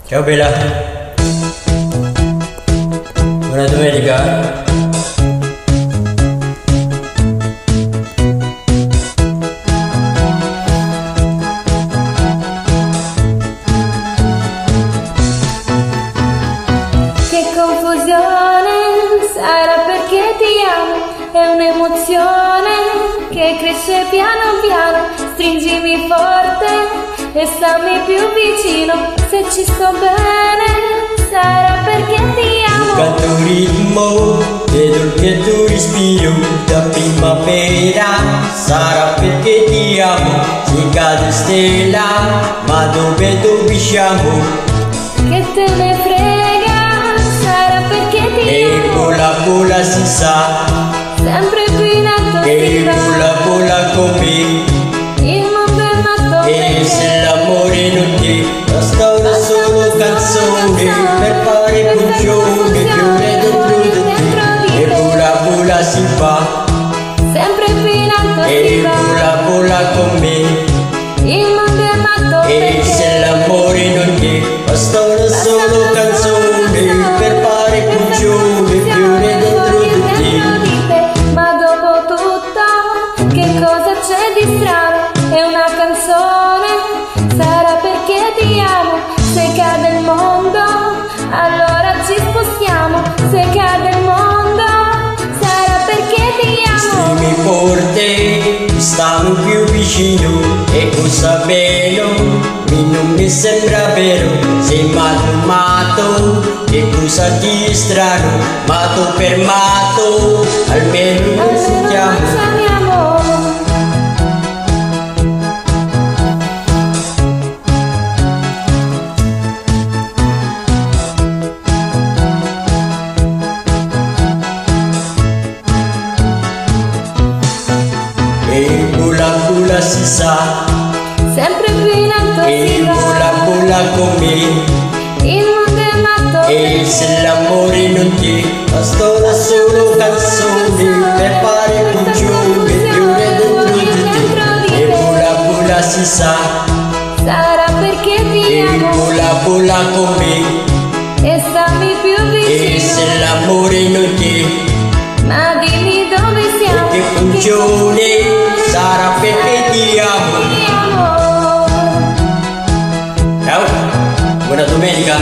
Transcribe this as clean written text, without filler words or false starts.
Ciao Bella, buona domenica. Che confusione, sarà perché ti amo, è un'emozione che cresce piano piano, stringimi forte e stammi più vicino, se ci sto bene, sarà perché ti amo. Canto un ritmo, vedo il tuo respiro da primavera, sarà perché ti amo, si cade stella, ma dove siamo? Che te ne frega, sarà perché ti E amo. vola si sa, Sempre qui in alto e si va, vola con me. il mondo è matto E per se te. l'amore non c'è, basta una solo canzone per fare funzione, fiore dentro di te. E vola si fa, Sempre qui in alto si e va, vola con me. il mondo è matto E per se te. l'amore non c'è, basta una solo canzone per fare funzione, fiore dentro di te. Ma dopo tutto, che cosa c'è di strano? È una canzone, sarà perché ti amo. Se cade il mondo, allora ci spostiamo. Se cade il mondo, sarà perché ti amo. Stimi forte, stiamo più vicino, e cosa bello, non mi sembra vero, sei mato, che cosa di strano, mato per mato, almeno non Almeno sentiamo. non saliamo. E vola si sa, Sempre qui in alto e si va, vola con me. il mondo è matto E per se te. l'amore non c'è, basta una solo canzone per fare funzione, fiore dentro di te. E vola si sa, Sarà perché ti e amo vola con me. e stammi più E se vicino. l'amore non c'è, Ma dimmi dove siamo, che funzione, sarà perché ti amo. ti amo. Ciao, buona domenica.